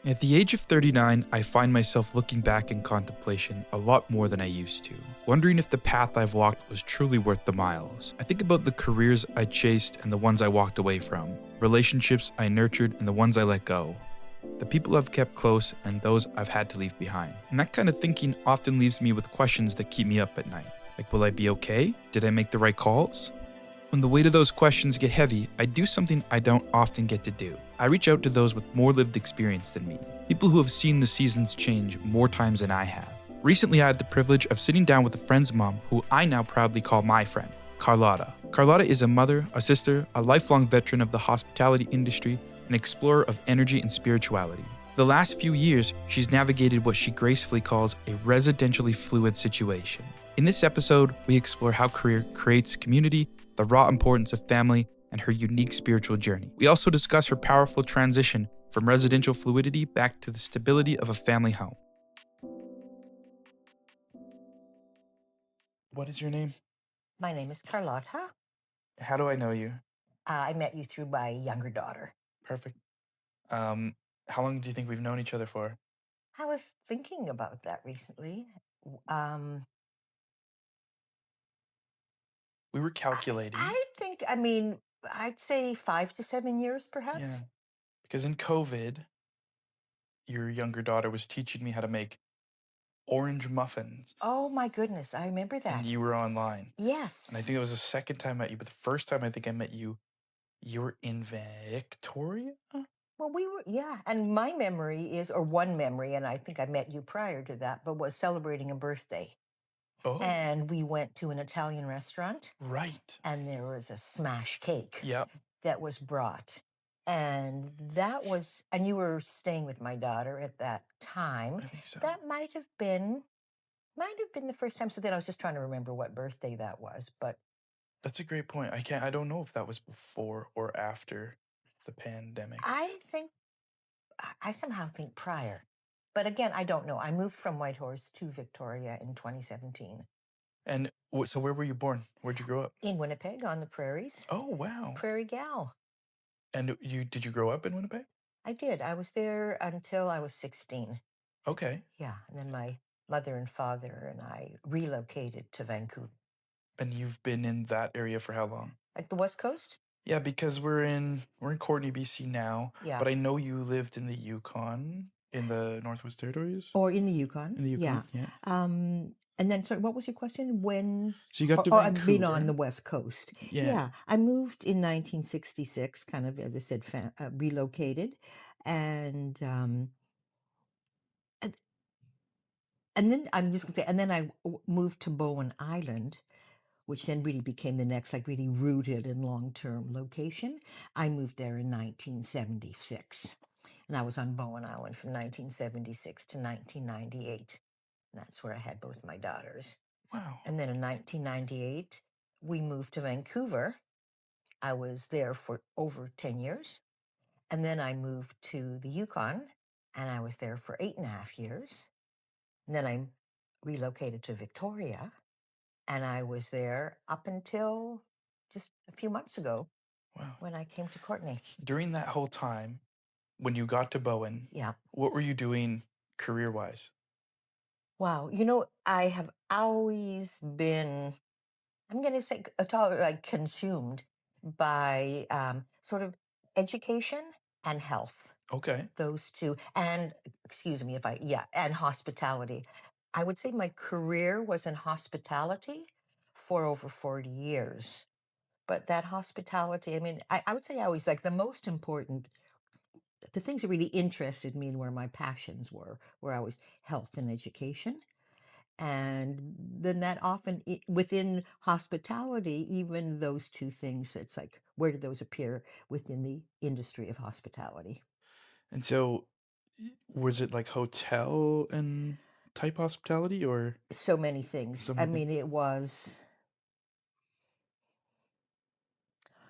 At the age of 39, I find myself looking back in contemplation a lot more than I used to, wondering if the path I've walked was truly worth the miles. I think about the careers I chased and the ones I walked away from, relationships I nurtured and the ones I let go, the people I've kept close and those I've had to leave behind. And that kind of thinking often leaves me with questions that keep me up at night. Like, will I be okay? Did I make the right calls? When the weight of those questions get heavy, I do something I don't often get to do. I reach out to those with more lived experience than me, people who have seen the seasons change more times than I have. Recently, I had the privilege of sitting down with a friend's mom who I now proudly call my friend, Carlotta. Carlotta is a mother, a sister, a lifelong veteran of the hospitality industry, an explorer of energy and spirituality. For the last few years, she's navigated what she gracefully calls a residentially fluid situation. In this episode, we explore how career creates community, the raw importance of family, and her unique spiritual journey. We also discuss her powerful transition from residential fluidity back to the stability of a family home. What is your name? My name is Carlotta. How do I know you? I met you through my younger daughter. Perfect. How long do you think we've known each other for? I was thinking about that recently. Um, We were calculating. I think, I'd say 5 to 7 years, perhaps. Yeah. Because in COVID, your younger daughter was teaching me how to make orange muffins, Oh my goodness, I remember and that. you were online. Yes. And I think it was the second time I met you, but the first time I think I met you, you were in Victoria? Well, yeah. And my memory is, or one memory, and I think I met you prior to that, but was celebrating a birthday. Oh, And we went to an Italian restaurant, right. and there was a smash cake Yep. that was brought. And you were staying with my daughter at that time. I think so. That might have been the first time. So then I was just trying to remember what birthday that was. But That's a great point. I don't know if that was before or after the pandemic. I somehow think prior. But again, I don't know. I moved from Whitehorse to Victoria in 2017 And so where were you born? Where'd you grow up? in Winnipeg on the prairies. Oh, wow. Prairie gal. And did you grow up in Winnipeg? I did. I was there until I was 16. Okay. Yeah. And then my mother and father and I relocated to Vancouver. And you've been in that area for how long? Like the West Coast? Yeah, because we're in Courtenay, BC now. Yeah. But I know you lived in the Yukon, in the Northwest Territories. Or in the Yukon. In the Yukon, yeah. And then, sorry, what was your question? When? So you got to I've been on Vancouver. the West Coast. Yeah. I moved in 1966, kind of, as I said, relocated. And then I'm just going to say, and then I moved to Bowen Island, which then really became the next, like, really rooted and long-term location. I moved there in 1976. And I was on Bowen Island from 1976 to 1998. And that's where I had both my daughters. Wow. And then in 1998, we moved to Vancouver. I was there for over 10 years. And then I moved to the Yukon, and I was there for 8.5 years. And then I relocated to Victoria, and I was there up until just a few months ago. Wow. When I came to Courtenay. During that whole time, when you got to Bowen, Yeah. what were you doing career-wise? Wow. I have always been, I'm going to say, like consumed by sort of education and health. Okay. Those two. And excuse me and hospitality. I would say my career was in hospitality for over 40 years. But that hospitality, I would say I always like the most important, the things that really interested me and where my passions were always health and education. And then that often within hospitality, even those two things, it's like, where did those appear within the industry of hospitality? And so, was it like hotel and type hospitality or So many things. so many things? It was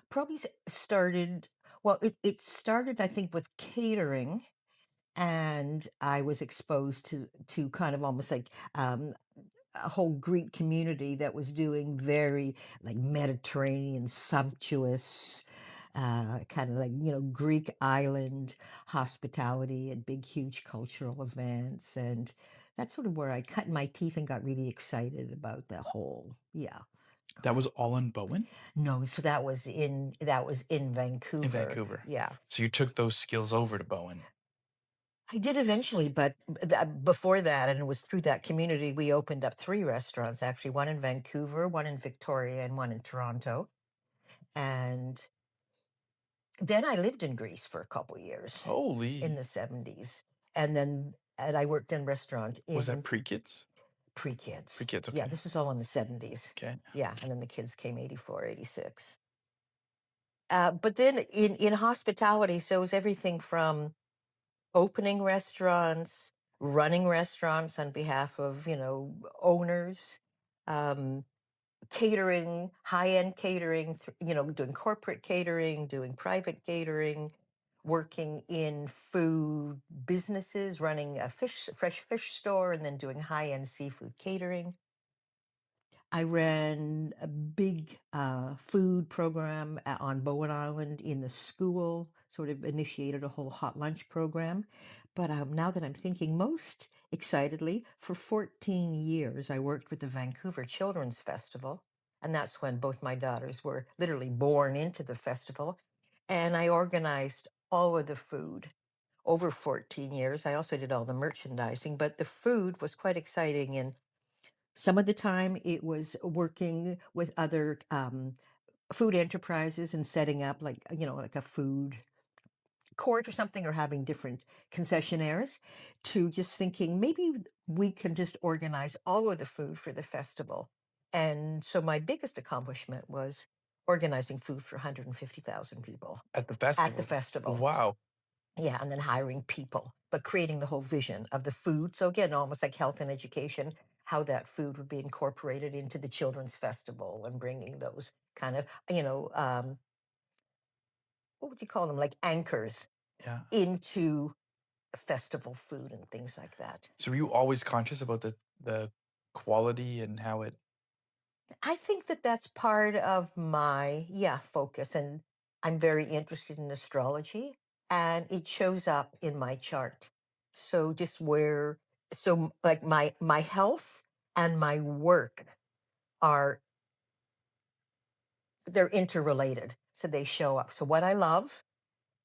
probably started, well, it started, I think, with catering. And I was exposed to kind of almost like a whole Greek community that was doing very like Mediterranean, sumptuous kind of like, Greek island hospitality and big, huge cultural events. And that's sort of where I cut my teeth and got really excited about the whole, yeah. That was all in Bowen? No, so that was in In Vancouver. Vancouver. Yeah. So you took those skills over to Bowen. I did eventually, but before that, and it was through that community, we opened up three restaurants actually, one in Vancouver, one in Victoria, and one in Toronto. And then I lived in Greece for a couple years in Holy. the 70s. And I worked in restaurant Was that in pre-kids? pre-kids. Pre-kids, Yeah, okay. this was all in the 70s. Okay. Yeah, and then the kids came 84, 86. But then in hospitality, so it was everything from opening restaurants, running restaurants on behalf of, owners, um, catering, high-end catering, doing corporate catering, doing private catering, working in food businesses, running a fresh fish store, and then doing high-end seafood catering. I ran a big food program on Bowen Island in the school, sort of initiated a whole hot lunch program. But now that I'm thinking most excitedly, for 14 years, I worked with the Vancouver Children's Festival. And that's when both my daughters were literally born into the festival. And I organized all of the food over 14 years. I also did all the merchandising, but the food was quite exciting. And some of the time it was working with other food enterprises and setting up like a food court or something, or having different concessionaires, to just thinking maybe we can just organize all of the food for the festival. And so my biggest accomplishment was organizing food for 150,000 people At the at the festival. festival. Wow. Yeah, and then hiring people, but creating the whole vision of the food. So again, almost like health and education, how that food would be incorporated into the children's festival and bringing those kind of, what would you call them? Like anchors Yeah. into festival food and things like that. So were you always conscious about the quality and how it I think that that's part of my, yeah, focus. And I'm very interested in astrology, and it shows up in my chart. So just where, so like my health and my work are, they're interrelated. So they show up. So what I love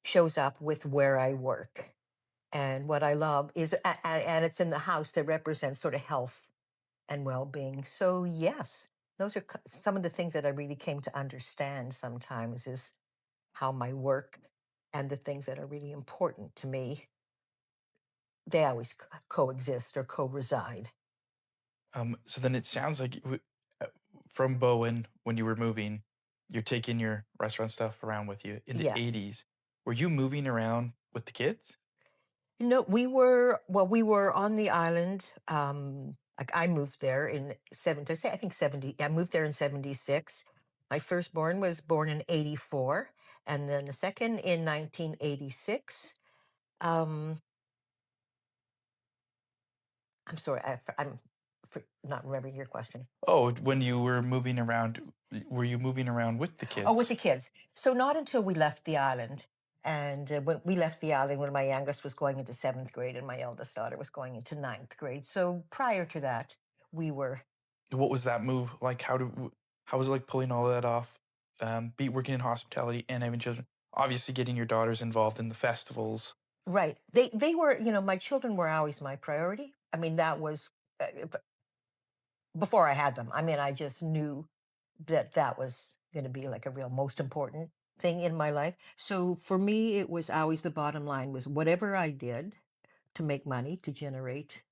shows up with where I work. And what I love is, and it's in the house that represents sort of health and well-being. So yes, those are some of the things that I really came to understand sometimes, is how my work and the things that are really important to me, they always coexist or co-reside. so then it sounds like uh, from Bowen when you were moving, you're taking your restaurant stuff around with you. In the Yeah. 80s, were you moving around with the kids? No, we were on the island. Like I moved there in I think 70. I moved there in 76. My firstborn was born in 84, and then the second in 1986. Um, I'm sorry, I'm not remembering your question. Oh, when you were moving around, were you moving around with the Oh, with the kids? kids. So not until we left the island. And when we left the island, when my youngest was going into seventh grade and my eldest daughter was going into ninth grade. So prior to that, we were What was that move like? How was it like pulling all that off? Be working in hospitality and having children. Obviously, getting your daughters involved in the festivals. right. They were, my children were always my priority. I mean, that was before I had them. I mean, I just knew that that was going to be like a real most important thing in my life. So for me, it was always, the bottom line was whatever I did to make money, to generate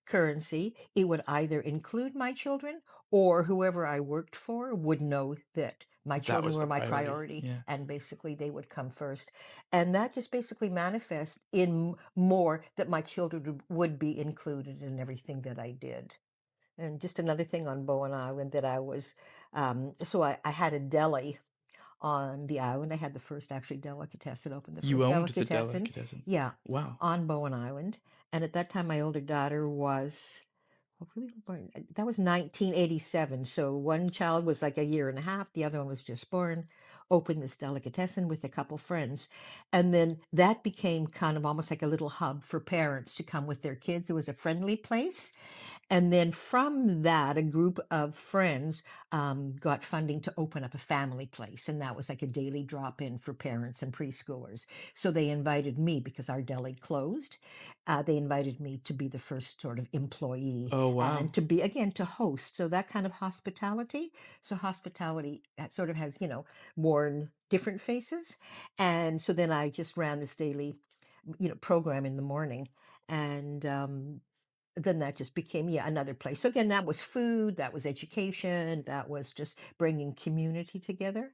currency, it would either include my children, or whoever I worked for would know that my That children was were the my priority. priority, Yeah. and basically they would come first. And that just basically manifests in more that my children would be included in everything that I did. And just another thing on Bowen Island that I was, so I had a deli on the island. I had the first actually delicatessen open, the You first owned the delicatessen. delicatessen. Yeah, Wow. on Bowen Island. And at that time, my older daughter was, well, really born, that was 1987. So one child was like a year and a half, the other one was just born. open this delicatessen with a couple friends. And then that became kind of almost like a little hub for parents to come with their kids. It was a friendly place. And then from that, a group of friends got funding to open up a family place. And that was like a daily drop in for parents and preschoolers. So they invited me because our deli closed. They invited me to be the first sort of employee Oh, and wow. to be, again, to host. So that kind of hospitality. So hospitality sort of has, worn different faces. And so then I just ran this daily, program in the morning. And then that just became, yeah, another place. So again, that was food, that was education, that was just bringing community together.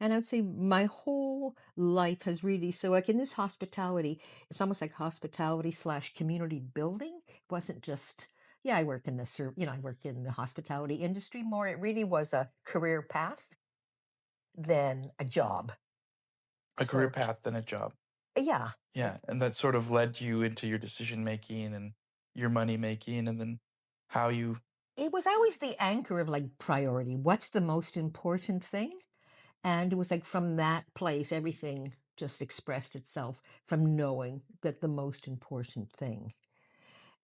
And I'd say my whole life has really, so like in this hospitality, it's almost like hospitality slash community building. It wasn't just, yeah, I work in the I work in the hospitality industry more. It really was a career path than a job. A career So path than a job. yeah, Yeah, and that sort of led you into your decision making and your money making and then how you it was always the anchor of like priority. What's the most important thing? And it was like from that place, everything just expressed itself from knowing that the most important thing.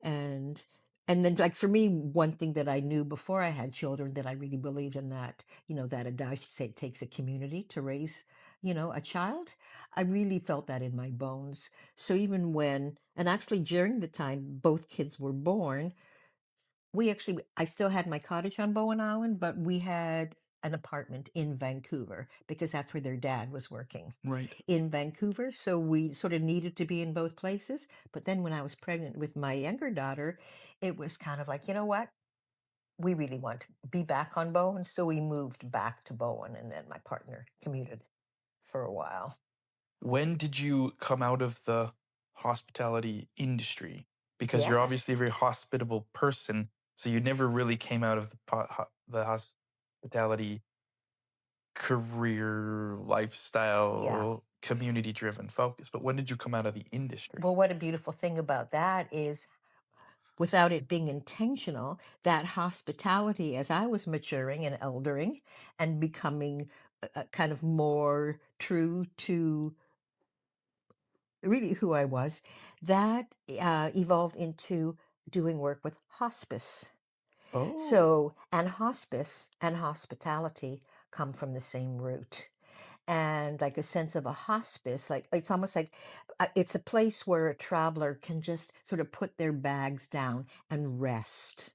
And and then like for me, one thing that I knew before I had children that I really believed in that, that I should say it takes a community to raise, a child. I really felt that in my bones. So even when, and actually during the time both kids were born, I still had my cottage on Bowen Island, but we had an apartment in Vancouver because that's where their dad was working right. in Vancouver. So we sort of needed to be in both places. But then when I was pregnant with my younger daughter, it was kind of like, you know what? We really want to be back on Bowen. So we moved back to Bowen, and then my partner commuted for a while. When did you come out of the hospitality industry? Because you're Yes. obviously a very hospitable person, so you never really came out of the hospitality career, Yeah. lifestyle, community-driven focus, but when did you come out of the industry? Well, what a beautiful thing about that is without it being intentional, that hospitality as I was maturing and eldering and becoming kind of more true to really who I was, that evolved into doing work with hospice. Oh. So, and hospice and hospitality come from the same root. And like a sense of a hospice, like it's almost like it's a place where a traveler can just sort of put their bags down and rest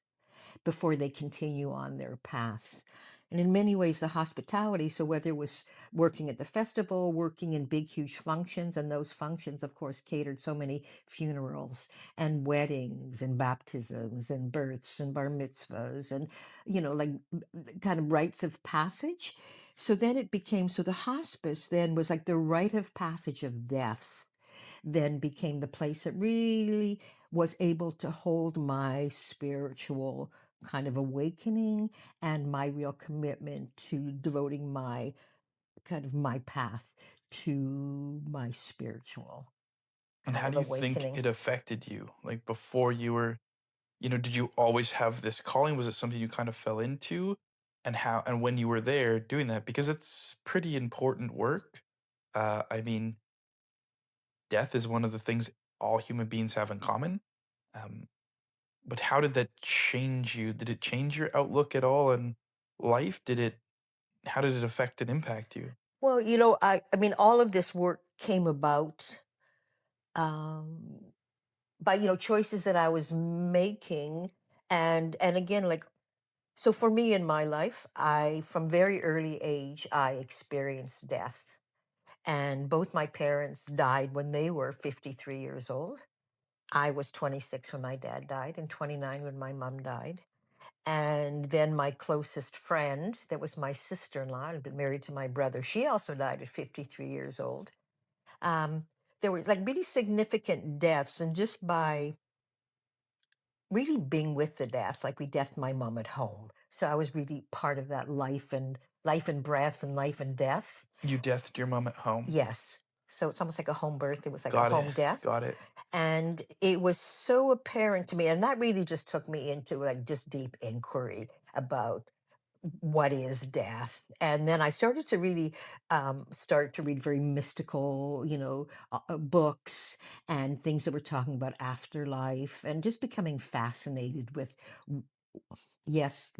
before they continue on their path. And in many ways, the hospitality, so whether it was working at the festival, working in big, huge functions, and those functions, of course, catered so many funerals and weddings and baptisms and births and bar mitzvahs and, like kind of rites of passage. So then it became, so the hospice then was like the rite of passage of death then became the place that really was able to hold my spiritual kind of awakening and my real commitment to devoting my kind of my path to my spiritual And kind how of do you think awakening. it affected you? Like, before you were did you always have this calling? Was it something you kind of fell into? And when you were there doing that, because it's pretty important work. I mean, death is one of the things all human beings have in common. Um, but how did that change you? Did it change your outlook at all in life? How did it affect and impact you? Well, I mean, all of this work came about um, by choices that I was making, and again, like so for me in my life, I from very early age I experienced death. And both my parents died when they were 53 years old. I was 26 when my dad died and 29 when my mom died. And then my closest friend, that was my sister-in-law, had been married to my brother. She also died at 53 years old. Um, there were like really significant deaths, and just by really being with the death, like we deathed my mom at home. So I was really part of that life and breath and life and death. You deathed your mom at home. Yes. So it's almost like a home birth. It was like a Got it. home death. Got it. And it was so apparent to me. And that really just took me into like just deep inquiry about what is death? And then I started to really start to read very mystical, books and things that were talking about afterlife, and just becoming fascinated with w- yes,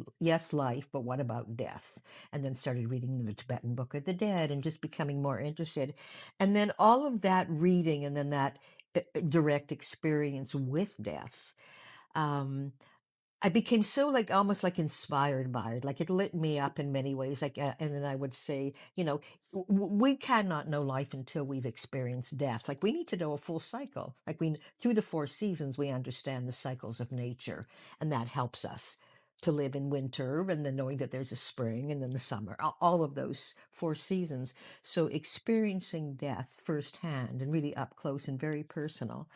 life, but what about death? And then started reading the Tibetan Book of the Dead and just becoming more interested. And then all of that reading and then that direct experience with death. Um, I became so like almost like inspired by it. Like it lit me up in many ways. Like, and then I would say, we cannot know life until we've experienced death. Like we need to know a full cycle. Like through the four seasons, we understand the cycles of nature, and that helps us to live in winter, and then knowing that there's a spring and then the summer, all of those four seasons. So experiencing death firsthand and really up close and very personal,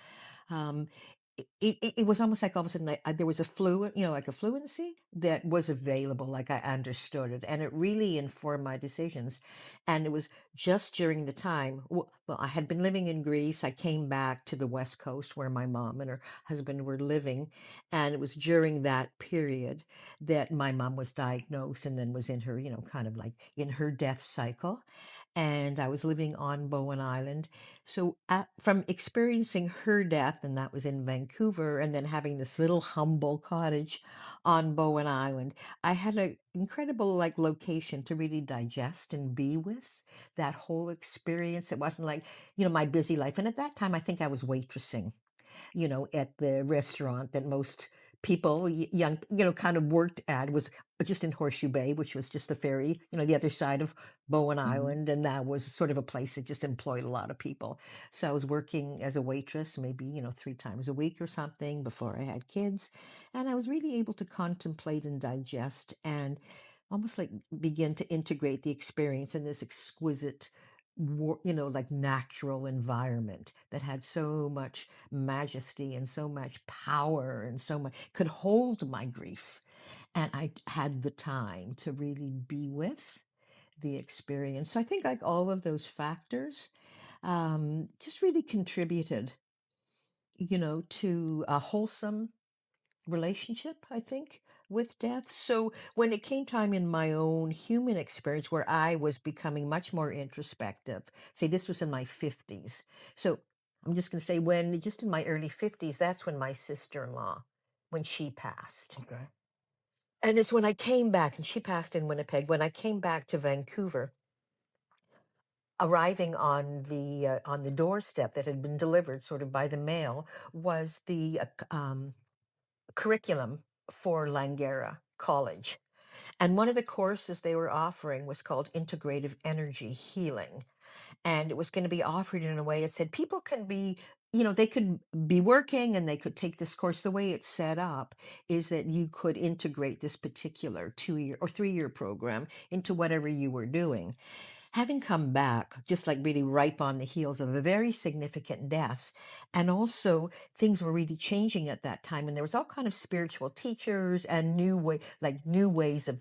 um, it was almost like all of a sudden there was a like a fluency that was available, like I understood it, and it really informed my decisions. And it was just during the time, well, I had been living in Greece. I came back to the West Coast where my mom and her husband were living, and it was during that period that my mom was diagnosed and then was in her, kind of like in her death cycle. And I was living on Bowen Island, so from experiencing her death, and that was in Vancouver, and then having this little humble cottage on Bowen Island, I had an incredible like location to really digest and be with that whole experience. It wasn't like, my busy life. And at that time, I think I was waitressing, at the restaurant that most people, young, kind of worked at. It was just in Horseshoe Bay, which was just the ferry, the other side of Bowen Mhm. Island. And that was sort of a place that just employed a lot of people. So I was working as a waitress, maybe, 3 times a week or something before I had kids. And I was really able to contemplate and digest and almost like begin to integrate the experience in this exquisite, like natural environment that had so much majesty and so much power and so much could hold my grief. And I had the time to really be with the experience. So I think like all of those factors just really contributed, to a wholesome relationship, I think, with death. So when it came time in my own human experience where I was becoming much more introspective, say this was in my 50s. So I'm just going to say when just in my early 50s, that's when my sister-in-law, when she passed. Okay. And it's when I came back, and she passed in Winnipeg. When I came back to Vancouver, arriving on the doorstep that had been delivered sort of by the mail was the curriculum for Langara College. And one of the courses they were offering was called Integrative Energy Healing. And it was going to be offered in a way that said people can be, they could be working and they could take this course. The way it's set up is that you could integrate this particular 2 year or 3 year program into whatever you were doing. Having come back, just like really ripe on the heels of a very significant death, and also things were really changing at that time, and there was all kind of spiritual teachers and new ways of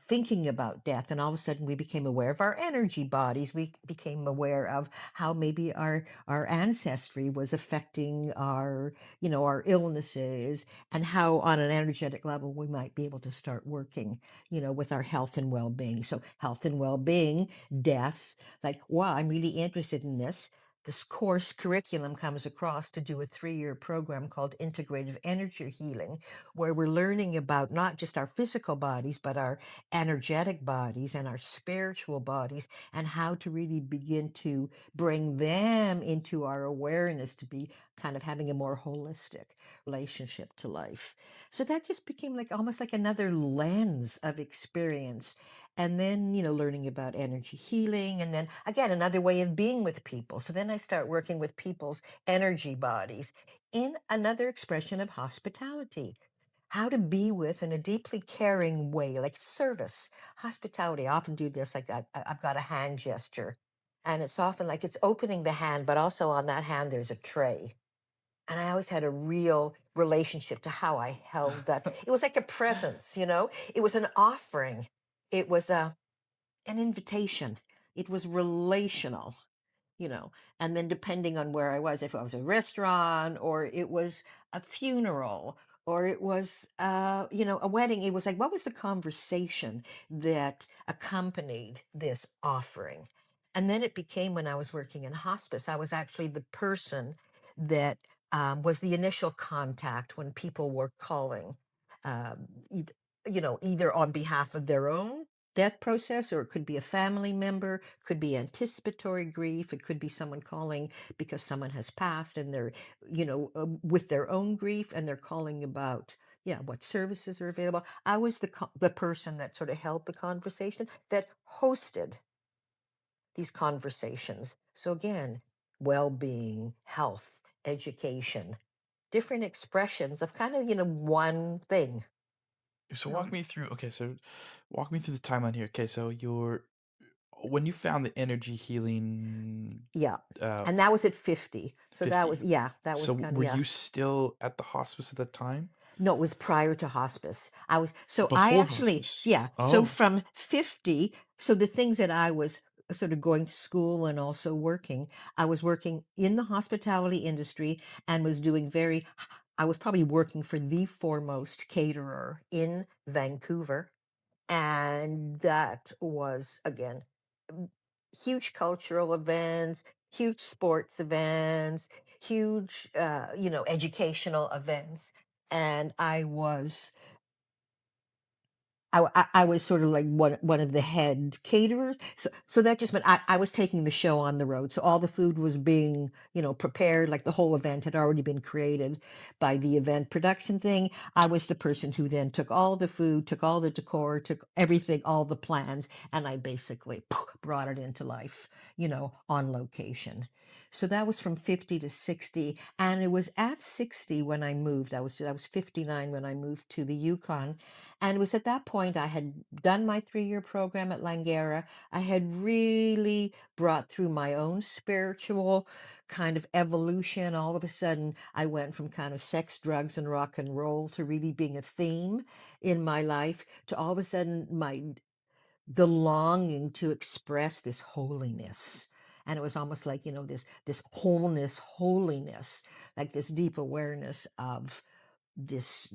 thinking about death, and all of a sudden we became aware of our energy bodies. We became aware of how maybe our ancestry was affecting our illnesses, and how on an energetic level we might be able to start working, with our health and well-being. So health and well-being, death, like, wow, I'm really interested in this. This course curriculum comes across to do a 3 year program called Integrative Energy Healing, where we're learning about not just our physical bodies, but our energetic bodies and our spiritual bodies, and how to really begin to bring them into our awareness to be kind of having a more holistic relationship to life. So that just became like almost like another lens of experience. And then, learning about energy healing, and then again another way of being with people. So then I start working with people's energy bodies in another expression of hospitality, how to be with in a deeply caring way, like service. Hospitality, I often do this, like I've got a hand gesture, and it's often like it's opening the hand, but also on that hand there's a tray. And I always had a real relationship to how I held that. It was like a presence, it was an offering. It was an invitation. It was relational, you know. And then depending on where I was, if it was a restaurant or it was a funeral or it was, a wedding. It was like, what was the conversation that accompanied this offering? And then it became, when I was working in hospice, I was actually the person that was the initial contact when people were calling, either on behalf of their own death process, or it could be a family member, could be anticipatory grief, it could be someone calling because someone has passed and they're, with their own grief, and they're calling about, yeah, what services are available. I was the person that sort of held the conversation, that hosted these conversations. So again, well-being, health, education, different expressions of kind of, one thing. So No, walk me through the timeline here. Okay, so when you found the energy healing yeah. uh And that was at 50. So that 50. was, yeah, that was So kind of, were yeah. you still at the hospice at the time? No, it was prior to hospice. I Before actually, hospice. yeah. So Oh, from 50, so the things that I was sort of going to school and also working, I was working in the hospitality industry and was doing I was probably working for the foremost caterer in Vancouver. And that was, again, m- huge cultural events, huge sports events, huge, educational events. And I was sort of like one of the head caterers. So that just meant I was taking the show on the road. So all the food was being, prepared, like the whole event had already been created by the event production thing. I was the person who then took all the food, took all the decor, took everything, all the plans, and I basically brought it into life, on location. So that was from 50 to 60. And it was at 60 when I moved. I was 59 when I moved to the Yukon, and it was at that point I had done my 3-year program at Langara. I had really brought through my own spiritual kind of evolution. All of a sudden, I went from kind of sex, drugs, and rock and roll to really being a theme in my life, to all of a sudden the longing to express this holiness. And it was almost like, this wholeness, holiness, like this deep awareness of this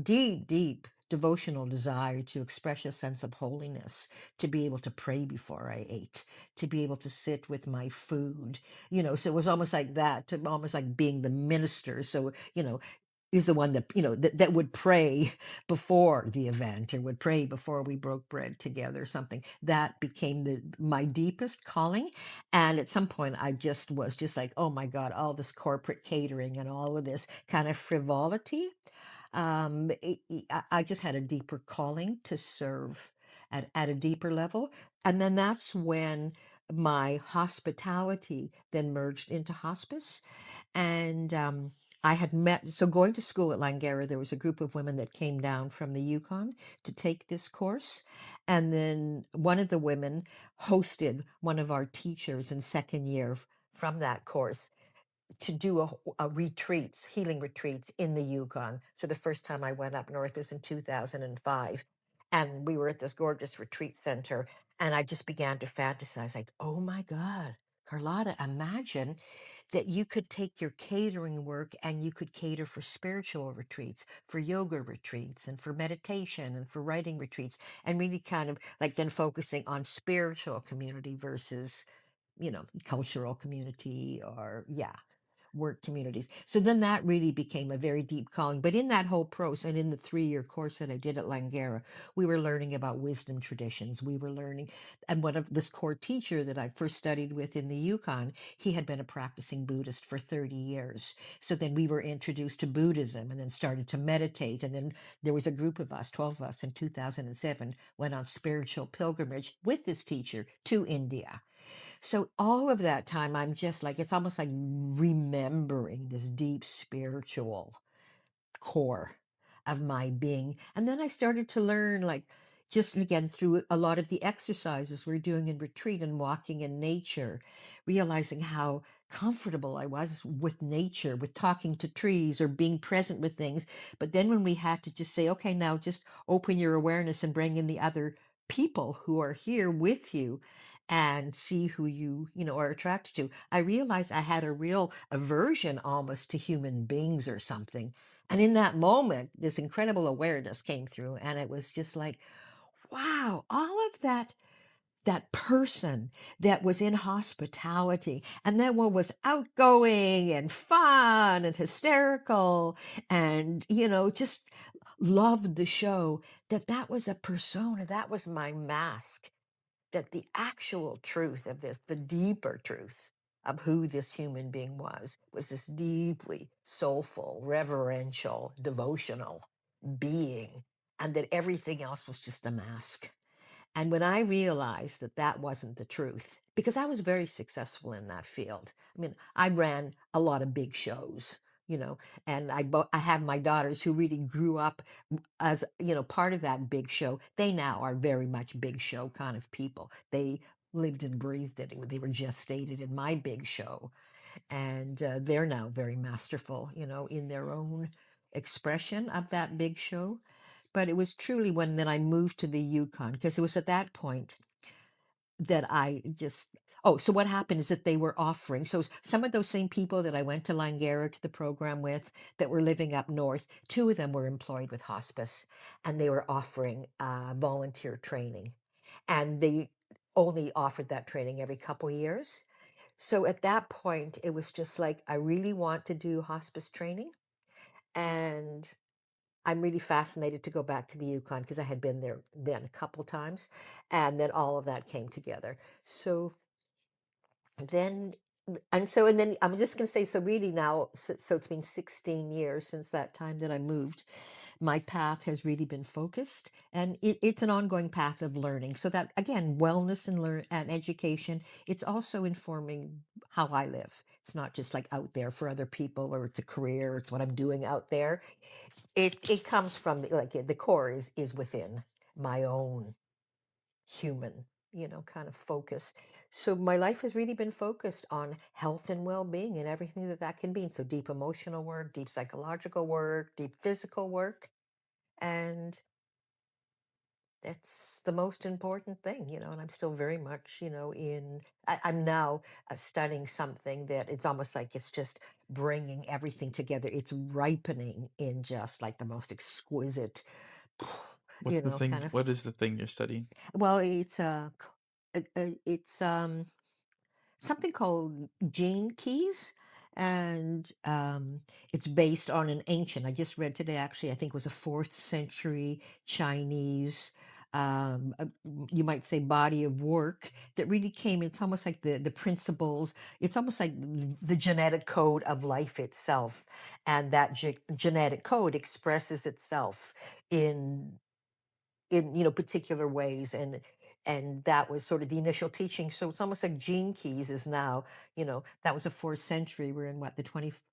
deep, deep devotional desire to express a sense of holiness, to be able to pray before I ate, to be able to sit with my food, so it was almost like that, to almost like being the minister. So, is the one that, that would pray before the event, or would pray before we broke bread together, something that became my deepest calling. And at some point I just was just like, oh my God, all this corporate catering and all of this kind of frivolity. I just had a deeper calling to serve at a deeper level. And then that's when my hospitality then merged into hospice. And I had so going to school at Langara, there was a group of women that came down from the Yukon to take this course. And then one of the women hosted one of our teachers in second year from that course to do a retreats, healing retreats in the Yukon. So the first time I went up north was in 2005. And we were at this gorgeous retreat center. And I just began to fantasize, like, oh my God, Carlotta, imagine that you could take your catering work and you could cater for spiritual retreats, for yoga retreats, and for meditation, and for writing retreats, and really kind of like then focusing on spiritual community versus, cultural community, or, yeah, work communities. So then that really became a very deep calling. But in that whole process, and in the 3-year course that I did at Langara, we were learning about wisdom traditions. We were learning, and one of this core teacher that I first studied with in the Yukon, he had been a practicing Buddhist for 30 years. So then we were introduced to Buddhism and then started to meditate. And then there was a group of us, 12 of us in 2007, went on spiritual pilgrimage with this teacher to India. So all of that time, I'm just like, it's almost like remembering this deep spiritual core of my being. And then I started to learn, like, just again through a lot of the exercises we're doing in retreat and walking in nature, realizing how comfortable I was with nature, with talking to trees or being present with things. But then when we had to just say, okay, now just open your awareness and bring in the other people who are here with you, and see who you are attracted to. I realized I had a real aversion almost to human beings or something. And in that moment, this incredible awareness came through, and it was just like, wow, all of that person that was in hospitality and that one was outgoing and fun and hysterical and just loved the show, that was a persona, that was my mask, that the actual truth of this, the deeper truth of who this human being was this deeply soulful, reverential, devotional being, and that everything else was just a mask. And when I realized that that wasn't the truth, because I was very successful in that field. I mean, I ran a lot of big shows, you know, and I had my daughters who really grew up as, part of that big show. They now are very much big show kind of people. They lived and breathed it. They were gestated in my big show. And they're now very masterful, in their own expression of that big show. But it was truly when then I moved to the Yukon, because it was at that point that I just, oh, so what happened is that they were offering, so some of those same people that I went to Langara to the program with that were living up north, two of them were employed with hospice, and they were offering volunteer training. And they only offered that training every couple years. So at that point, it was just like, I really want to do hospice training. And I'm really fascinated to go back to the Yukon because I had been there then a couple times. And then all of that came together. So then, and then I'm just going to say, so really now, so it's been 16 years since that time that I moved. My path has really been focused, and it's an ongoing path of learning. So that again, wellness and learn and education, it's also informing how I live. It's not just like out there for other people, or it's a career, it's what I'm doing out there. It comes from like the core is within my own human, kind of focus. So my life has really been focused on health and well-being and everything that that can be. So deep emotional work, deep psychological work, deep physical work, and that's the most important thing, and I'm still very much, I'm now studying something that it's almost like it's just bringing everything together. It's ripening in just like the most exquisite, What's the kind thing? of, What is the thing you're studying? well, it's something called gene keys, and it's based on an ancient, I just read today actually, I think it was a fourth century Chinese, you might say, body of work that really came, it's almost like the principles, it's almost like the genetic code of life itself, and that genetic code expresses itself in particular ways, and that was sort of the initial teaching. So it's almost like gene keys is now, that was a fourth century. We're in what,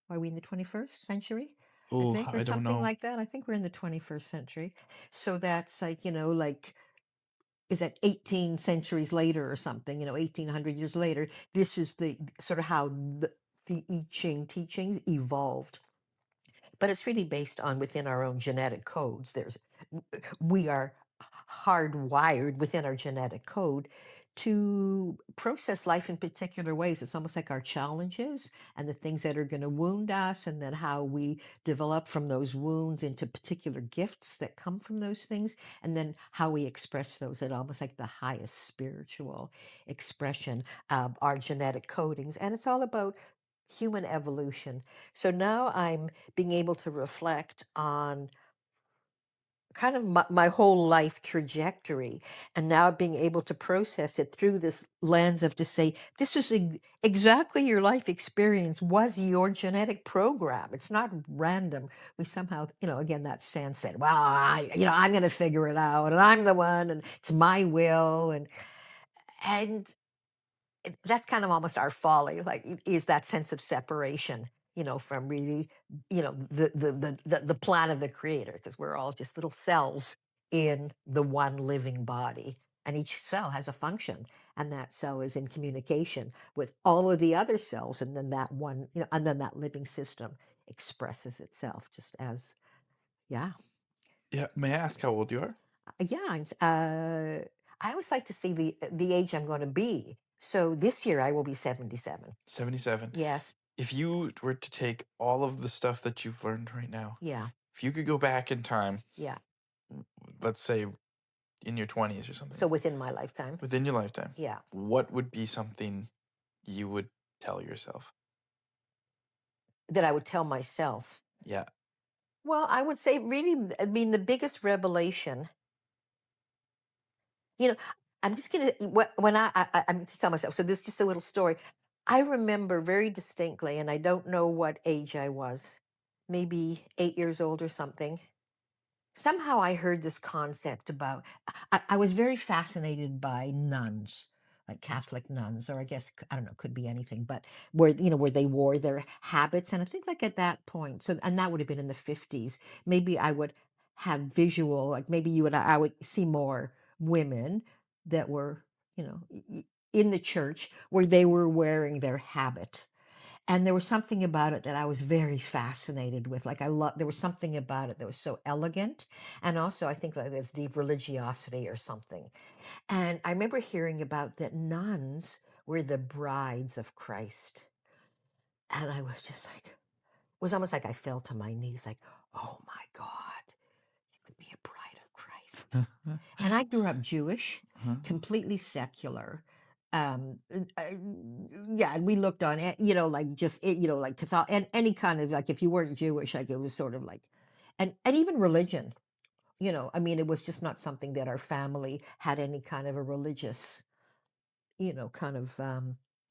are we in the 21st century, I Oh, think, or I don't something know. like that? I think we're in the 21st century. So that's like, like, is that 18 centuries later or something, 1800 years later, this is the sort of how the I Ching teachings evolved. But it's really based on within our own genetic codes. We are hardwired within our genetic code to process life in particular ways. It's almost like our challenges and the things that are going to wound us, and then how we develop from those wounds into particular gifts that come from those things, and then how we express those at almost like the highest spiritual expression of our genetic codings. And it's all about human evolution. So now I'm being able to reflect on kind of my whole life trajectory, and now being able to process it through this lens of to say, this is exactly your life experience was your genetic program. It's not random. We somehow, again, that sense that, well, I'm going to figure it out, and I'm the one, and it's my will, and that's kind of almost our folly, like, is that sense of separation, from really, the plan of the creator, because we're all just little cells in the one living body, and each cell has a function, and that cell is in communication with all of the other cells, and then that one, and then that living system expresses itself just as, yeah. Yeah, may I ask how old you are? Yeah, I always like to see the age I'm going to be. So this year I will be 77. 77. Yes. If you were to take all of the stuff that you've learned right now, Yeah. if you could go back in time, Yeah. let's say in your 20s or So something, within my lifetime. within your lifetime, Yeah. what would be something you would tell yourself? That I would tell myself. Yeah. Well, I would say really, I mean, the biggest revelation, you know, I'm just gonna when I'm just tell myself. So this is just a little story. I remember very distinctly, and I don't know what age I was, maybe 8 years old or something. Somehow I heard this concept about, I was very fascinated by nuns, like Catholic nuns, or I guess, I don't know, could be anything, but where, where they wore their habits. And I think like at that point, so, and that would have been in the 50s, maybe I would have visual, like maybe I would see more women that were, in the church where they were wearing their habit, and there was something about it that I was very fascinated with. Like I love, there was something about it that was so elegant. And also I think like there's deep religiosity or something. And I remember hearing about that nuns were the brides of Christ. And I was just like, it was almost like I fell to my knees, like, oh my God, you could be a bride of Christ. And I grew up Jewish, completely secular. Yeah, and we looked on it, like just it, like Catholic and any kind of like if you weren't Jewish, like it was sort of like, and even religion, I mean, it was just not something that our family had any kind of a religious kind of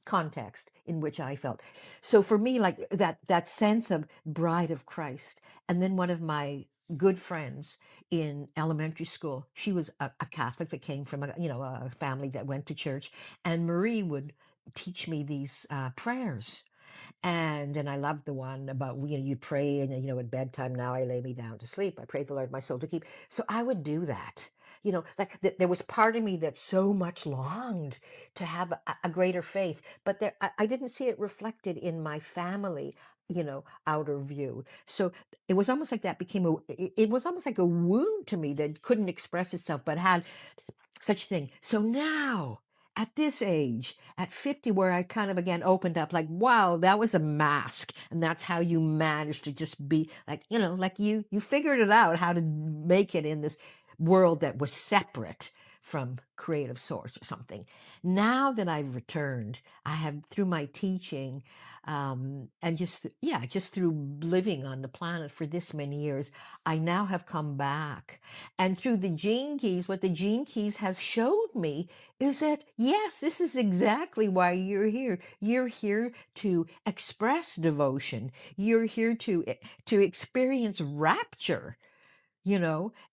context in which I felt. So for me, like that sense of bride of Christ, and then one of my good friends in elementary school, she was a Catholic that came from a family that went to church, and Marie would teach me these prayers. And I loved the one about, you pray and, at bedtime, now I lay me down to sleep. I pray the Lord my soul to keep. So I would do that. Like there was part of me that so much longed to have a greater faith, but I didn't see it reflected in my family, outer view. So it was almost like that became it was almost like a wound to me that couldn't express itself, but had such thing. So now, at this age, at 50, where I kind of again opened up, like, wow, that was a mask. And that's how you managed to just be like, like you figured it out how to make it in this world that was separate from creative source or something. Now that I've returned, I have through my teaching, and just through living on the planet for this many years, I now have come back, and through the gene keys, what the gene keys has showed me is that, yes, this is exactly why you're here. You're here to express devotion. You're here to experience rapture,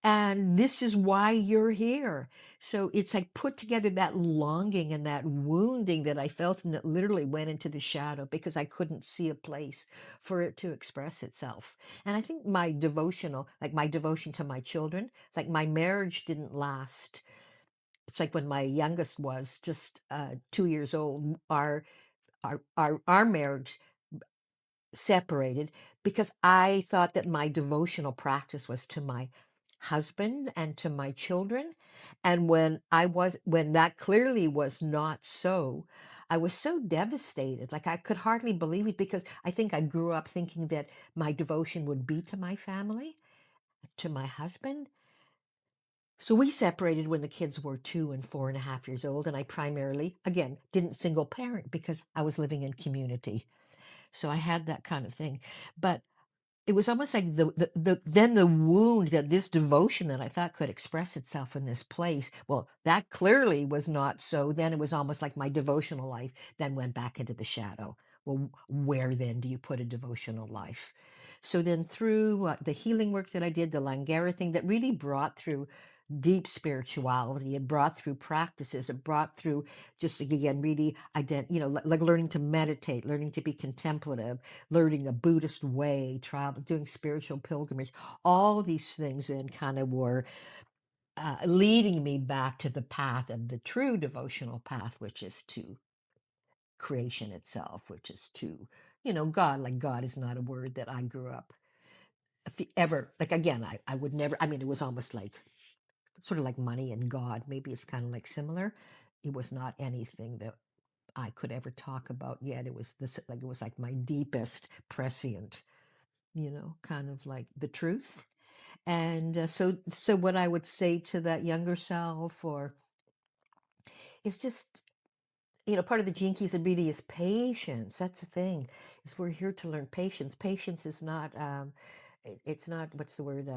and this is why you're here. So it's like put together that longing and that wounding that I felt, and that literally went into the shadow because I couldn't see a place for it to express itself. And I think like my devotion to my children, like my marriage didn't last. It's like when my youngest was just 2 years old, our marriage separated because I thought that my devotional practice was to my husband and to my children. And when that clearly was not so, I was so devastated. Like I could hardly believe it because I think I grew up thinking that my devotion would be to my family, to my husband. So we separated when the kids were 2 and 4.5 years old. And I primarily, again, didn't single parent because I was living in community. So I had that kind of thing. But it was almost like then the wound that this devotion that I thought could express itself in this place, well, that clearly was not so. Then it was almost like my devotional life then went back into the shadow. Well, where then do you put a devotional life? So then through the healing work that I did, the Langara thing that really brought through deep spirituality, it brought through practices, it brought through just again really like learning to meditate, learning to be contemplative, learning a Buddhist way, travel, doing spiritual pilgrimage. All these things then kind of were leading me back to the path of the true devotional path, which is to creation itself, which is to God. Like God is not a word that I grew up ever, like again, I would never, I mean, it was almost like sort of like money and God. Maybe it's kind of like similar. It was not anything that I could ever talk about yet. It was this, like, it was like my deepest prescient, kind of like the truth. And so what I would say to that younger self, or it's just, part of the Gene Keys ability is patience. That's the thing. Is we're here to learn patience. Patience is not. It's not. What's the word?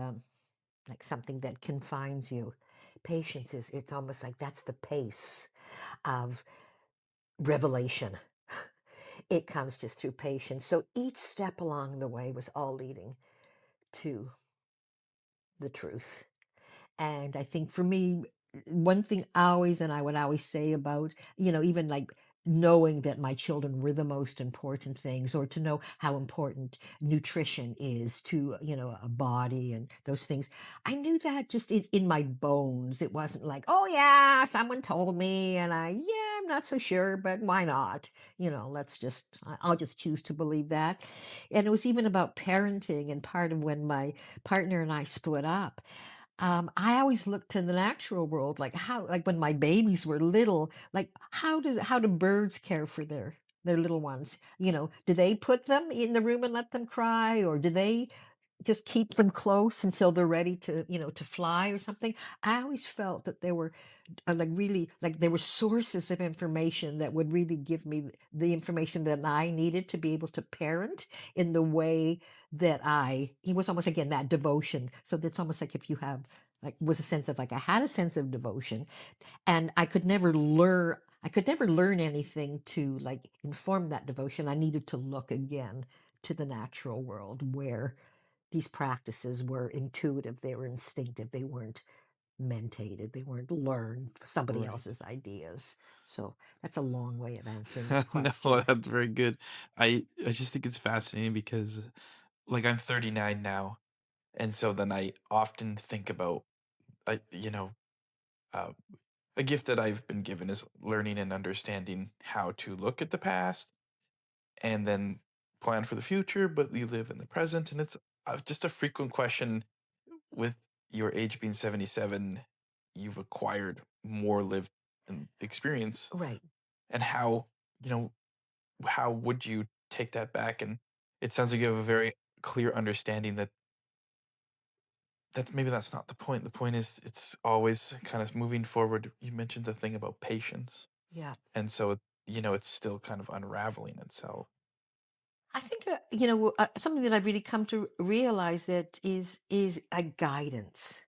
Like something that confines you. Patience is. It's almost like that's the pace of revelation. It comes just through patience. So each step along the way was all leading to the truth. And I think for me, one thing always, and I would always say about, even like knowing that my children were the most important things, or to know how important nutrition is to, a body and those things. I knew that just in my bones. It wasn't like, oh yeah, someone told me, and I'm not so sure, but why not? I'll just choose to believe that. And it was even about parenting, and part of when my partner and I split up, I always looked to the natural world, like like when my babies were little, like how do birds care for their little ones? Do they put them in the room and let them cry, or do they just keep them close until they're ready to fly or something? I always felt that there were like really like there were sources of information that would really give me the information that I needed to be able to parent in the way that it was almost again that devotion. So it's almost like if you have like was a sense of like I had a sense of devotion, and I could never learn anything to like inform that devotion. I needed to look again to the natural world where these practices were intuitive, they were instinctive, they weren't mentated, they weren't learned somebody Right. else's ideas. So that's a long way of answering your No, question. that's very good. I just think it's fascinating because, like, I'm 39 now, and so then I often think about, I you know, uh, a gift that I've been given is learning and understanding how to look at the past and then plan for the future, but you live in the present, and it's, just a frequent question with your age being 77, you've acquired more lived experience, Right. and you know, how would you take that back? And it sounds like you have a very clear understanding that that's not the point. The point is it's always kind of moving forward. You mentioned the thing about patience, Yeah. and so it's still kind of unraveling itself. I think something that I've really come to realize that is a guidance.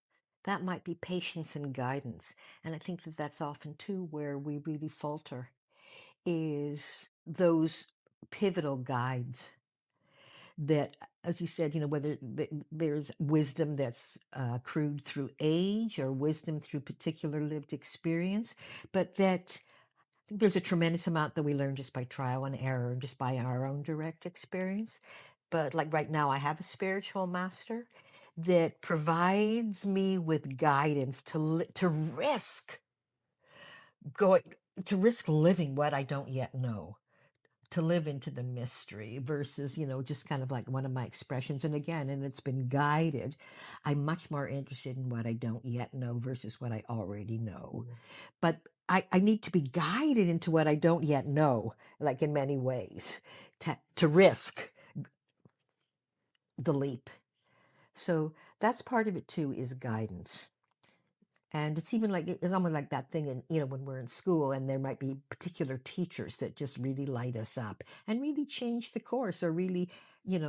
That might be patience and guidance, and I think that that's often too where we really falter is those pivotal guides that, as you said, whether there's wisdom that's accrued through age or wisdom through particular lived experience, but that there's a tremendous amount that we learn just by trial and error, just by our own direct experience. But like right now, I have a spiritual master that provides me with guidance to risk going to risk living what I don't yet know, to live into the mystery versus, just kind of like one of my expressions. And again, and it's been guided. I'm much more interested in what I don't yet know versus what I already know. But I need to be guided into what I don't yet know, like in many ways, to risk the leap. So that's part of it too, is guidance. And it's even like it's almost like that thing in, when we're in school and there might be particular teachers that just really light us up and really change the course or really,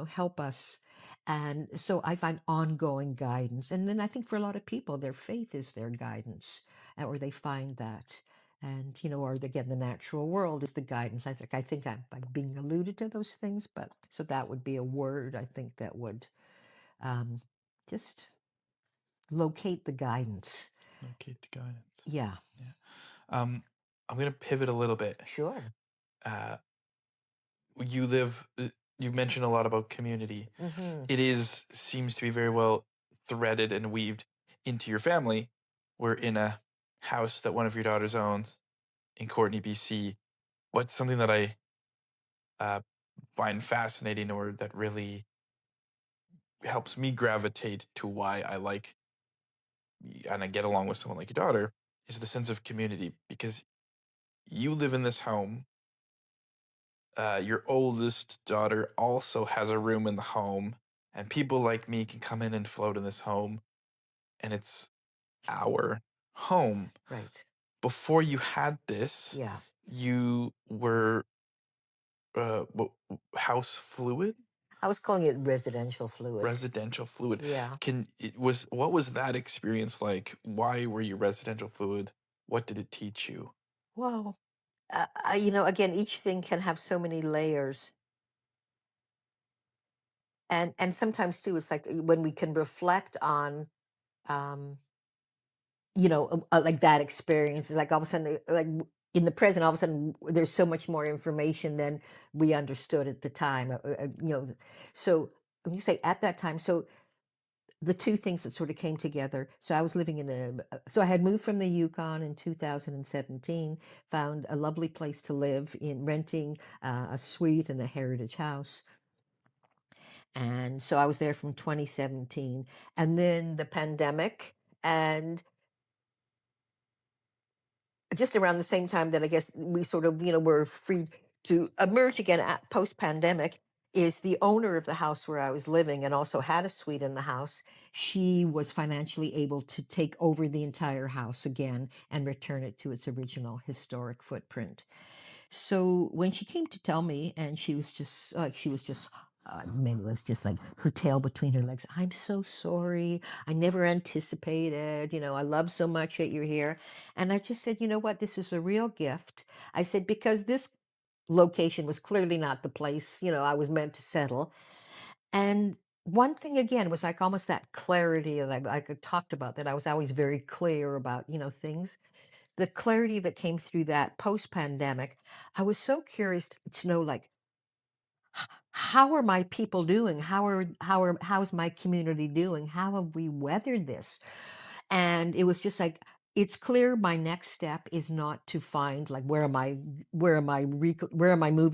help us. And so I find ongoing guidance. And then I think for a lot of people, their faith is their guidance, or they find that. And, or again, the natural world is the guidance. I think I'm being alluded to those things, but so that would be a word I think that would um, just locate the guidance. Locate the guidance. Yeah. Yeah. I'm gonna pivot a little bit. Sure. Uh, you live. You mentioned a lot about community. Mhm. It is seems to be very well threaded and weaved into your family. We're in a house that one of your daughters owns in Courtney, BC. What's something that I uh, find fascinating, or that really helps me gravitate to why I like and I get along with someone like your daughter, is the sense of community because you live in this home. Your oldest daughter also has a room in the home, and people like me can come in and float in this home, and it's our home. Right. Before you had this, Yeah. you were house fluid, I was calling it residential fluid. residential fluid. Yeah. What was that experience like? Why were you residential fluid? What did it teach you? Well, again, each thing can have so many layers. And sometimes too, it's like when we can reflect on, um, like that experience, it's like all of a sudden, in the present, all of a sudden, there's so much more information than we understood at the time. So when you say at that time, so the two things that sort of came together. So I was living so I had moved from the Yukon in 2017, found a lovely place to live in renting a suite in a heritage house. And so I was there from 2017. And then the pandemic, and just around the same time that I guess we sort of, were free to emerge again at post-pandemic, is the owner of the house where I was living and also had a suite in the house. She was financially able to take over the entire house again and return it to its original historic footprint. So when she came to tell me, and she was just, maybe it was just like her tail between her legs. I'm so sorry. I never anticipated. I love so much that you're here. And I just said, you know what? This is a real gift. I said, because this location was clearly not the place, I was meant to settle. And one thing again was like almost that clarity that I talked about, that I was always very clear about, things, the clarity that came through that post pandemic. I was so curious to know, like, how are my people doing? How's my community doing? How have we weathered this? And it was just like, it's clear my next step is not to find, like, where am I moving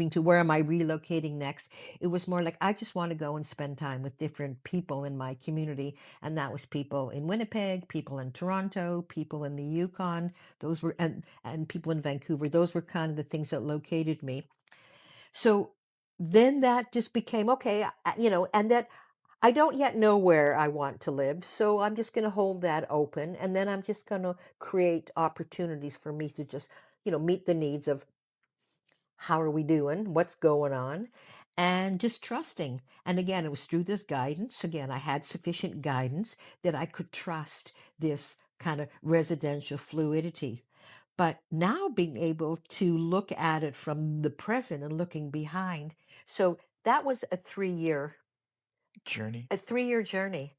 to? Where am I relocating next? It was more like, I just want to go and spend time with different people in my community. And that was people in Winnipeg, people in Toronto, people in the Yukon. Those were, and people in Vancouver. Those were kind of the things that located me. So then that just became okay, and that I don't yet know where I want to live. So I'm just going to hold that open. And then I'm just going to create opportunities for me to just, meet the needs of, how are we doing? What's going on? And just trusting. And again, it was through this guidance. Again, I had sufficient guidance that I could trust this kind of residential fluidity. But now being able to look at it from the present and looking behind. So that was Journey. a 3-year journey.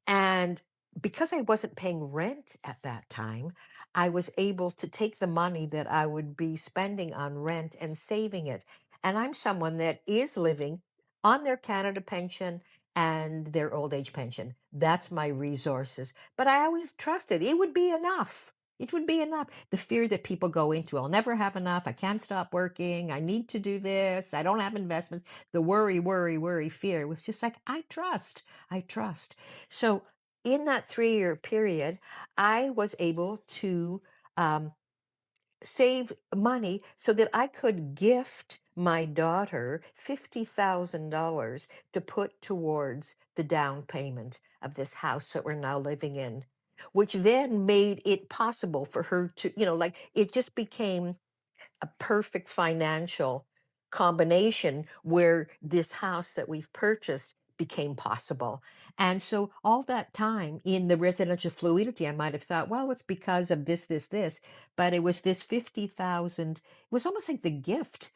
And because I wasn't paying rent at that time, I was able to take the money that I would be spending on rent and saving it. And I'm someone that is living on their Canada pension and their old age pension. That's my resources. But I always trusted it would be enough. It would be enough. The fear that people go into, I'll never have enough. I can't stop working. I need to do this. I don't have investments. The worry, worry, worry, fear was just like, I trust. I trust. So in that 3-year period, I was able to um, save money so that I could gift my daughter $50,000 to put towards the down payment of this house that we're now living in, which then made it possible for her to, like, it just became a perfect financial combination where this house that we've purchased became possible. And so all that time in the residential fluidity, I might have thought, well, it's because of this, this, this, but it was this 50,000. It was almost like the gift,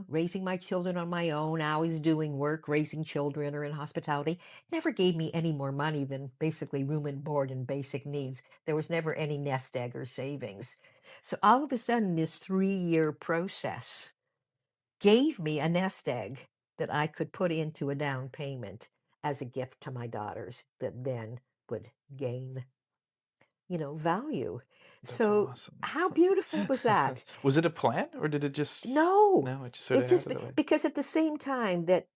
raising my children on my own, always doing work, raising children or in hospitality, never gave me any more money than basically room and board and basic needs. There was never any nest egg or savings. So all of a sudden, this 3-year process gave me a nest egg that I could put into a down payment as a gift to my daughters that then would gain value. That's So awesome. how beautiful was that? Was it a plan or did it just No, no, it just sort it of just happened that way? because at the same time that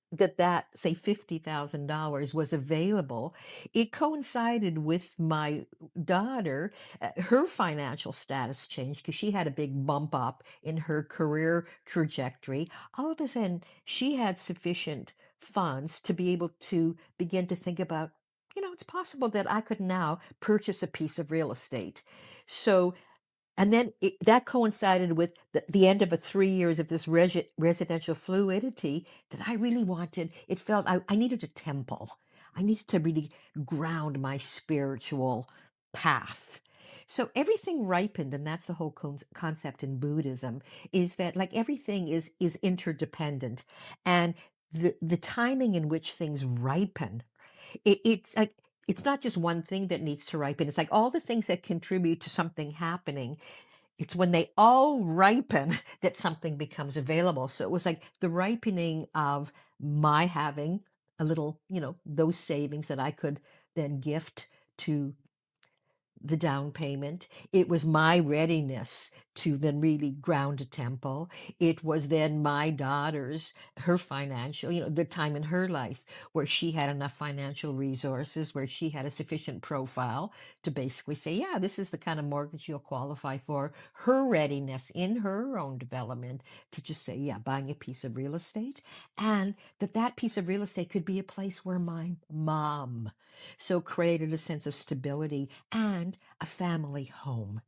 say $50,000 was available, it coincided with my daughter. Her financial status changed because she had a big bump up in her career trajectory. All of a sudden, she had sufficient funds to be able to begin to think about. It's possible that I could now purchase a piece of real estate. So and then that coincided with the end of 3 years of this residential fluidity that I really wanted. It felt I needed a temple. I needed to really ground my spiritual path. So everything ripened, and that's the whole concept in Buddhism, is that like everything is interdependent, and the timing in which things ripen it's like it's not just one thing that needs to ripen. It's like all the things that contribute to something happening. It's when they all ripen that something becomes available. So it was like the ripening of my having a little, those savings that I could then gift to the down payment. It was my readiness to then really ground a temple. It was then my daughter's, her financial, the time in her life where she had enough financial resources, where she had a sufficient profile to basically say, yeah, this is the kind of mortgage you'll qualify for. Her readiness in her own development to just say, yeah, buying a piece of real estate. And that piece of real estate could be a place where my mom so created a sense of stability and a family home.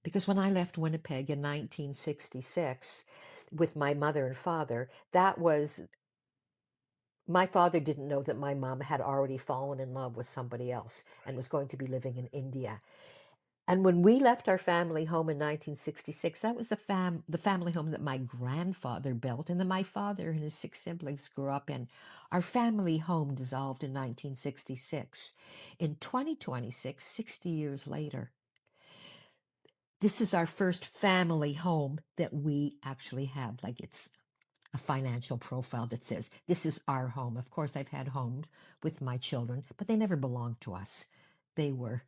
Because when I left Winnipeg in 1966 with my mother and father, that was my father didn't know that my mom had already fallen in love with somebody else and was going to be living in India. And when we left our family home in 1966, that was the family home that my grandfather built and that my father and his 6 siblings grew up in. Our family home dissolved in 1966. In 2026, 60 years later, this is our first family home that we actually have. Like it's a financial profile that says, this is our home. Of course, I've had homes with my children, but they never belonged to us. They were,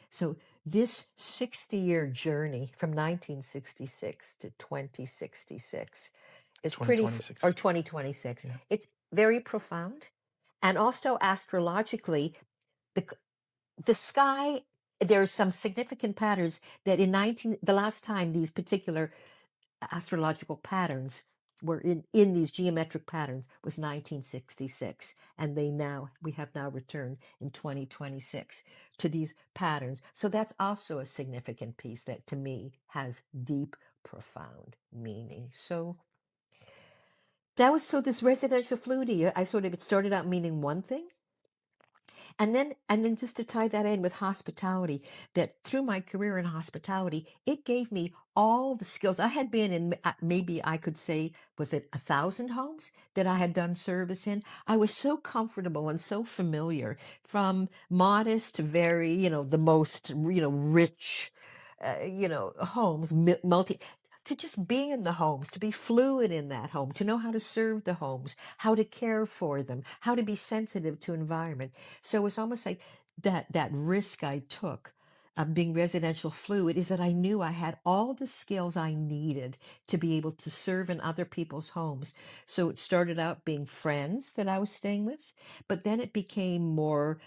so this 60-year journey from 1966 to 2066 is pretty, or 2026. 2026, Yeah. it's very profound. And also astrologically, the, the sky, there's some significant patterns that the last time these particular astrological patterns were in these geometric patterns was 1966, and we have now returned in 2026 to these patterns. So that's also a significant piece that to me has deep, profound meaning. So this residential fluidity, it started out meaning one thing. And then just to tie that in with hospitality, that through my career in hospitality, it gave me all the skills. I had been in, maybe I could say, was it 1,000 homes that I had done service in? I was so comfortable and so familiar, from modest to very, the most, rich, homes, multi, to just be in the homes, to be fluid in that home, to know how to serve the homes, how to care for them, how to be sensitive to environment. So it's almost like that risk I took of being residential fluid is that I knew I had all the skills I needed to be able to serve in other people's homes. So it started out being friends that I was staying with, but then it became more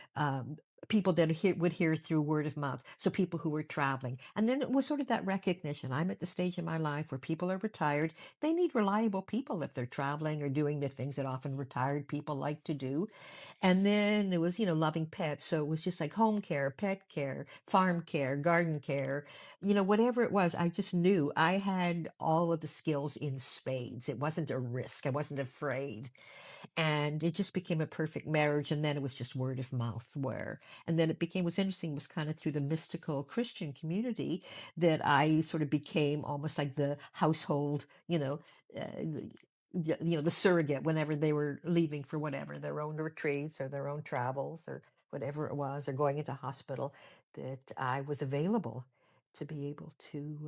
people that would hear through word of mouth. So people who were traveling. And then it was sort of that recognition. I'm at the stage in my life where people are retired. They need reliable people if they're traveling or doing the things that often retired people like to do. And then it was, loving pets. So it was just like home care, pet care, farm care, garden care, whatever it was. I just knew I had all of the skills in spades. It wasn't a risk. I wasn't afraid. And it just became a perfect marriage. And then it was just word of mouth and then it became, what's interesting was kind of through the mystical Christian community that I sort of became almost like the household, the surrogate whenever they were leaving for whatever, their own retreats or their own travels or whatever it was, or going into hospital, that I was available to be able to,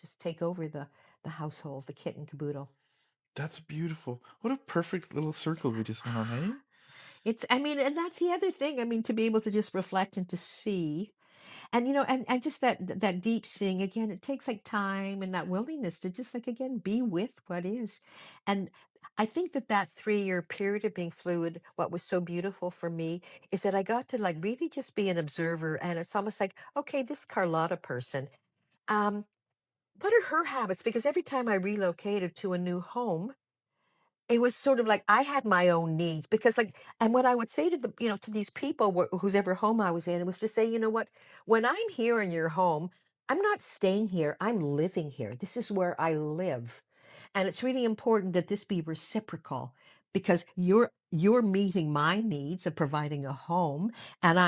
just take over the household, the kit and caboodle. That's beautiful. What a perfect little circle we just went on, hey? I mean, and that's the other thing. I mean, to be able to just reflect and to see. And, and just that deep seeing again, it takes like time and that willingness to just like, again, be with what is. And I think that 3-year period of being fluid, what was so beautiful for me is that I got to like really just be an observer. And it's almost like, okay, this Carlotta person, um, what are her habits? Because every time I relocated to a new home, it was sort of like I had my own needs because like and what I would say to to these people whose ever home I was in, it was to say, you know what, when I'm here in your home, I'm not staying here, I'm living here. This is where I live. And it's really important that this be reciprocal because you're meeting my needs of providing a home and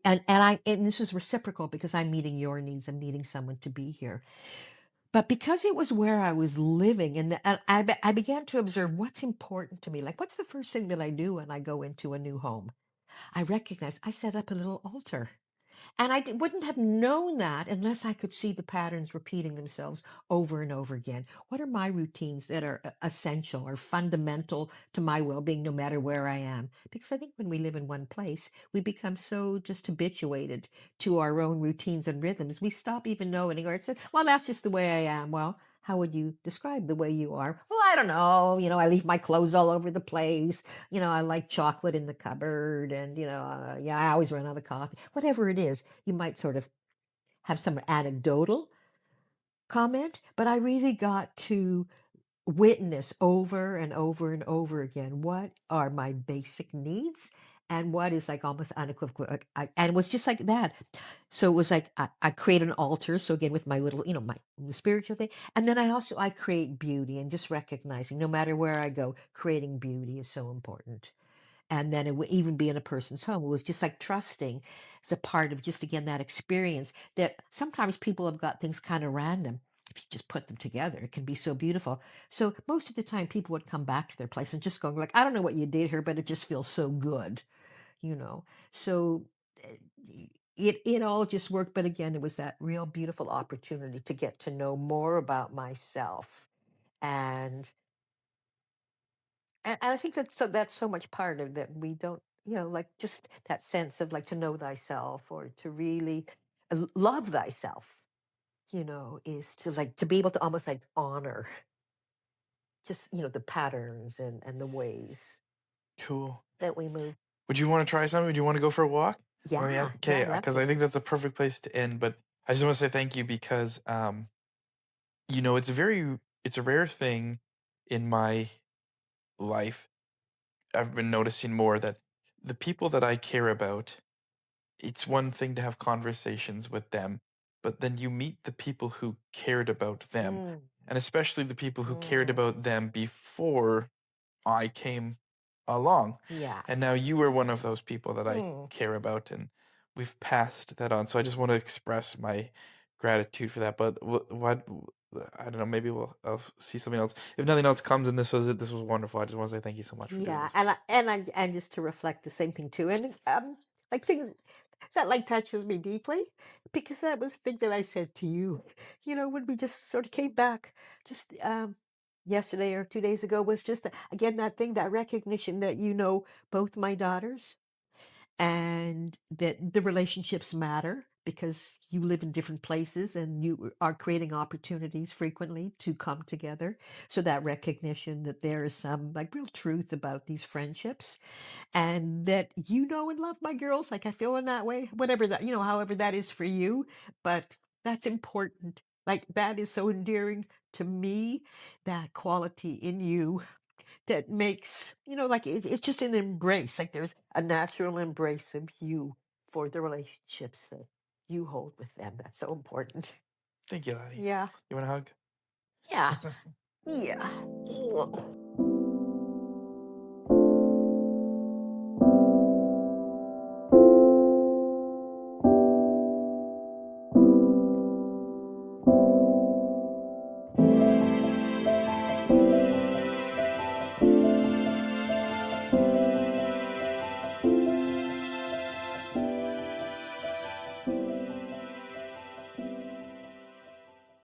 and this is reciprocal because I'm meeting your needs and meeting someone to be here. But because it was where I was living and I began to observe what's important to me. Like, what's the first thing that I do when I go into a new home? I recognize I set up a little altar. And wouldn't have known that unless I could see the patterns repeating themselves over and over again. What are my routines that are essential or fundamental to my well being, no matter where I am? Because I think when we live in one place, we become so just habituated to our own routines and rhythms, we stop even knowing, or it's, well, that's just the way I am. Well, how would you describe the way you are? Well, I don't know. I leave my clothes all over the place. I like chocolate in the cupboard and, yeah, I always run out of coffee. Whatever it is, you might sort of have some anecdotal comment, but I really got to witness over and over and over again what are my basic needs and what is like almost unequivocal. And it was just like that. So it was like I create an altar. So again, with my little, my the spiritual thing, and then I create beauty and just recognizing no matter where I go, creating beauty is so important. And then it would even be in a person's home. It was just like trusting as a part of just again that experience that sometimes people have got things kind of random. If you just put them together, it can be so beautiful. So most of the time people would come back to their place and just going like, I don't know what you did here, but it just feels so good, you know. So eh, it all just worked. But again, it was that real beautiful opportunity to get to know more about myself. And and I think that's so much part of that we don't, like just that sense of like to know thyself or to really love thyself, is to like to be able to almost like honor just, the patterns and the ways Cool. that we move. Would you want to try something? Would you want to go for a walk? Let me Yeah, yeah, okay, I'd love because to. I think that's a perfect place to end. But I just want to say thank you because it's a rare thing in my life. I've been noticing more that the people that I care about, it's one thing to have conversations with them, but then you meet the people who cared about them, Mm, and especially the people who cared about mm, them before I came along. yeah. And now you are one of those people that I Mm, care about, and we've passed that on. So I just want to express my gratitude for that. But what I don't know, maybe I'll see something else. If nothing else comes, and this was it. This was wonderful. I just want to say thank you so much for doing yeah, this with me. and just to reflect the same thing too, and like things that like touches me deeply, because that was the thing that I said to you, when we just sort of came back, just yesterday or 2 days ago, was just again that thing, that recognition that both my daughters and that the relationships matter because you live in different places and you are creating opportunities frequently to come together. So that recognition that there is some like real truth about these friendships and that and love my girls like I feel in that way, whatever that, however that is for you, but that's important. Like that is so endearing to me, that quality in you that makes, like it's just an embrace. Like there's a natural embrace of you for the relationships that you hold with them. That's so important. Thank you, Laddie. Yeah. You want a hug? Yeah. Yeah.